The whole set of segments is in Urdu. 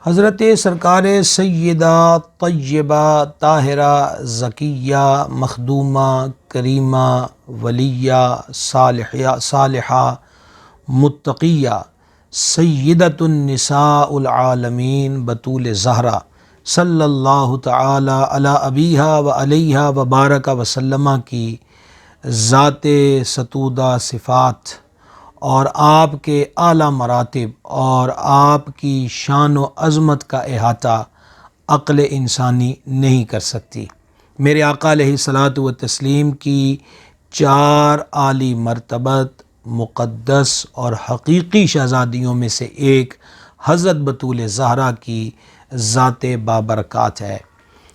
حضرت سرکار سیدہ طیبہ طاہرہ زکیہ مخدومہ کریمہ ولیہ صالحہ متقیہ سیدۃ النساء العالمین بطول زہرا صلی اللہ تعالی علی ابیہا و علیہا و بارک وسلم کی ذات ستودہ صفات اور آپ کے اعلیٰ مراتب اور آپ کی شان و عظمت کا احاطہ عقل انسانی نہیں کر سکتی۔ میرے آقا علیہ الصلاۃ والتسلیم کی چار عالی مرتبت مقدس اور حقیقی شہزادیوں میں سے ایک حضرت بطول زہرا کی ذات بابرکات ہے۔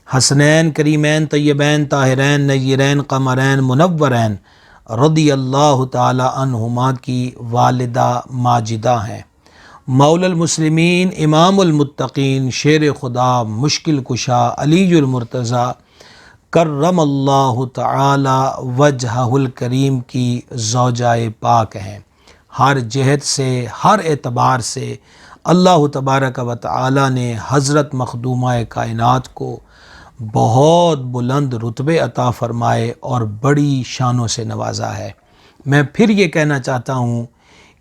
حسنین کریمین طیبین طاہرین نیرین قمرین منورین رضی اللہ تعالی عنہما کی والدہ ماجدہ ہیں۔ مولا المسلمین امام المتقین شیر خدا مشکل کشا علی المرتضیٰ کرم اللہ تعالی وجہہ الکریم کی زوجہ پاک ہیں۔ ہر جہت سے ہر اعتبار سے اللہ تبارک و تعالی نے حضرت مخدومہ کائنات کو بہت بلند رتبے عطا فرمائے اور بڑی شانوں سے نوازا ہے۔ میں پھر یہ کہنا چاہتا ہوں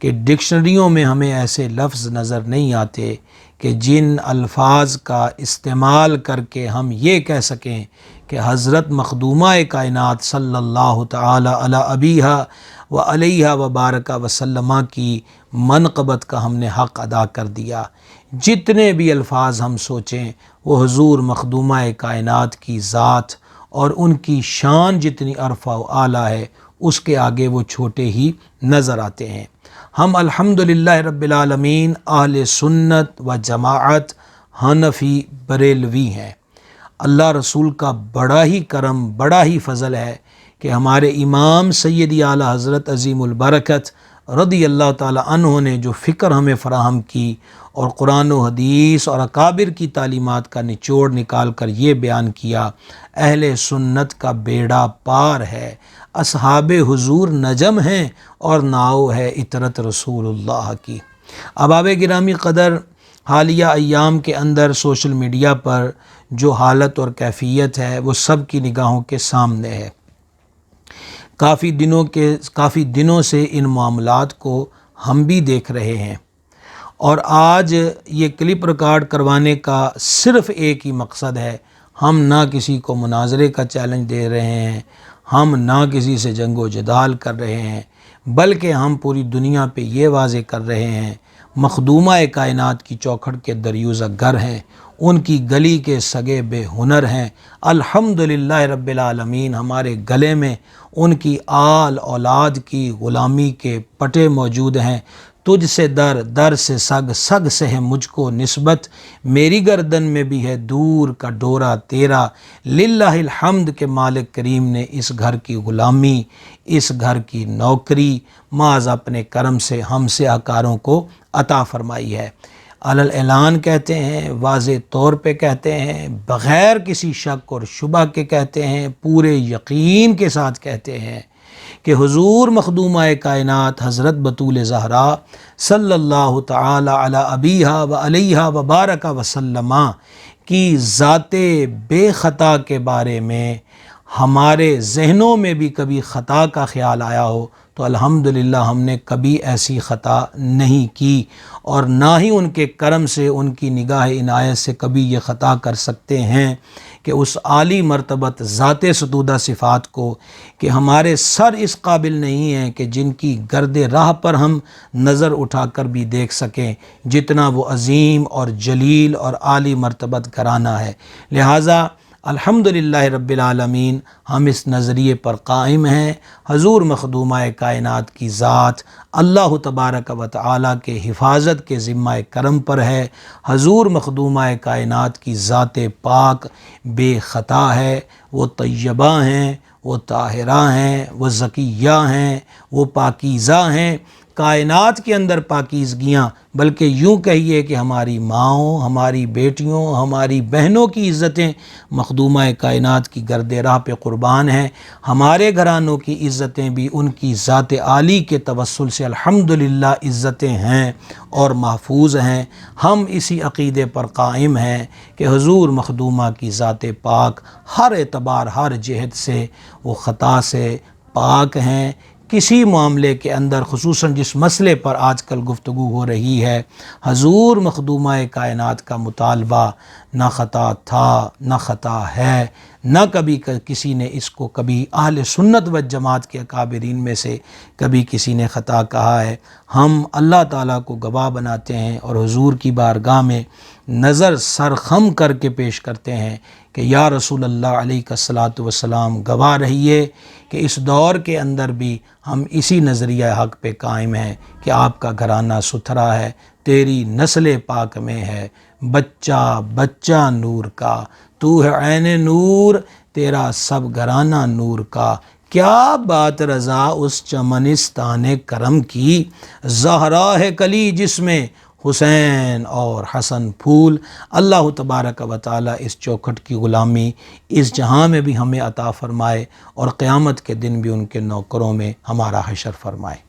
کہ ڈکشنریوں میں ہمیں ایسے لفظ نظر نہیں آتے کہ جن الفاظ کا استعمال کر کے ہم یہ کہہ سکیں کہ حضرت مخدومہ کائنات صلی اللہ تعالی علی ابیہا و علیہا و بارک وسلم کی منقبت کا ہم نے حق ادا کر دیا۔ جتنے بھی الفاظ ہم سوچیں وہ حضور مخدومہ کائنات کی ذات اور ان کی شان جتنی عرفہ و اعلیٰ ہے اس کے آگے وہ چھوٹے ہی نظر آتے ہیں۔ ہم الحمدللہ رب العالمین اہل سنت و جماعت حنفی بریلوی ہیں۔ اللہ رسول کا بڑا ہی کرم بڑا ہی فضل ہے کہ ہمارے امام سیدی اعلیٰ حضرت عظیم البرکت رضی اللہ تعالی عنہ نے جو فکر ہمیں فراہم کی اور قرآن و حدیث اور اکابر کی تعلیمات کا نچوڑ نکال کر یہ بیان کیا، اہل سنت کا بیڑا پار ہے، اصحاب حضور نجم ہیں اور ناؤ ہے عطرت رسول اللہ کی۔ احباب گرامی قدر، حالیہ ایام کے اندر سوشل میڈیا پر جو حالت اور کیفیت ہے وہ سب کی نگاہوں کے سامنے ہے۔ کافی دنوں سے ان معاملات کو ہم بھی دیکھ رہے ہیں، اور آج یہ کلپ ریکارڈ کروانے کا صرف ایک ہی مقصد ہے۔ ہم نہ کسی کو مناظرے کا چیلنج دے رہے ہیں، ہم نہ کسی سے جنگ و جدال کر رہے ہیں، بلکہ ہم پوری دنیا پہ یہ واضح کر رہے ہیں مخدومہ کائنات کی چوکھٹ کے دریوزہ گر ہیں، ان کی گلی کے سگے بے ہنر ہیں۔ الحمدللہ رب العالمین ہمارے گلے میں ان کی آل اولاد کی غلامی کے پٹے موجود ہیں۔ تجھ سے در در سے سگ سگ سے ہے مجھ کو نسبت، میری گردن میں بھی ہے دور کا ڈورا تیرا۔ للہ الحمد کہ مالک کریم نے اس گھر کی غلامی، اس گھر کی نوکری معاذ اپنے کرم سے ہم سے آکاروں کو عطا فرمائی ہے۔ علل اعلان کہتے ہیں، واضح طور پہ کہتے ہیں، بغیر کسی شک اور شبہ کے کہتے ہیں، پورے یقین کے ساتھ کہتے ہیں کہ حضور مخدومہ کائنات حضرت بطول زہرا صلی اللہ تعالی علی ابیہا و علیہا و بارک وسلم کی ذات بے خطا کے بارے میں ہمارے ذہنوں میں بھی کبھی خطا کا خیال آیا ہو تو الحمدللہ ہم نے کبھی ایسی خطا نہیں کی، اور نہ ہی ان کے کرم سے ان کی نگاہ عنایت سے کبھی یہ خطا کر سکتے ہیں کہ اس عالی مرتبت ذات ستودہ صفات کو کہ ہمارے سر اس قابل نہیں ہیں کہ جن کی گرد راہ پر ہم نظر اٹھا کر بھی دیکھ سکیں، جتنا وہ عظیم اور جلیل اور عالی مرتبت گھرانہ ہے۔ لہٰذا الحمدللہ رب العالمین ہم اس نظریے پر قائم ہیں، حضور مخدومہ کائنات کی ذات اللہ تبارک و تعالی کے حفاظت کے ذمہ کرم پر ہے۔ حضور مخدومہ کائنات کی ذات پاک بے خطا ہے، وہ طیبہ ہیں، وہ طاہرہ ہیں، وہ زکیہ ہیں، وہ پاکیزہ ہیں۔ کائنات کے اندر پاکیزگیاں، بلکہ یوں کہیے کہ ہماری ماؤں، ہماری بیٹیوں، ہماری بہنوں کی عزتیں مخدومہ کائنات کی گرد راہ پہ قربان ہیں۔ ہمارے گھرانوں کی عزتیں بھی ان کی ذات عالی کے توسل سے الحمدللہ عزتیں ہیں اور محفوظ ہیں۔ ہم اسی عقیدے پر قائم ہیں کہ حضور مخدومہ کی ذات پاک ہر اعتبار، ہر جہت سے وہ خطا سے پاک ہیں۔ کسی معاملے کے اندر، خصوصاً جس مسئلے پر آج کل گفتگو ہو رہی ہے، حضور مخدومہ کائنات کا مطالبہ نہ خطا تھا، نہ خطا ہے، نہ کبھی کسی نے اس کو کبھی اہل سنت و جماعت کے اکابرین میں سے کبھی کسی نے خطا کہا ہے۔ ہم اللہ تعالیٰ کو گواہ بناتے ہیں اور حضور کی بارگاہ میں نظر سرخم کر کے پیش کرتے ہیں کہ یا رسول اللہ علیہ الصلاۃ والسلام گواہ رہیے کہ اس دور کے اندر بھی ہم اسی نظریہ حق پہ قائم ہیں کہ آپ کا گھرانہ ستھرا ہے، تیری نسل پاک میں ہے بچہ بچہ نور کا، تو ہے عین نور، تیرا سب گھرانہ نور کا۔ کیا بات رضا اس چمنستان کرم کی، زہرا ہے کلی جس میں حسین اور حسن پھول۔ اللہ تبارک و تعالی اس چوکھٹ کی غلامی اس جہاں میں بھی ہمیں عطا فرمائے اور قیامت کے دن بھی ان کے نوکروں میں ہمارا حشر فرمائے۔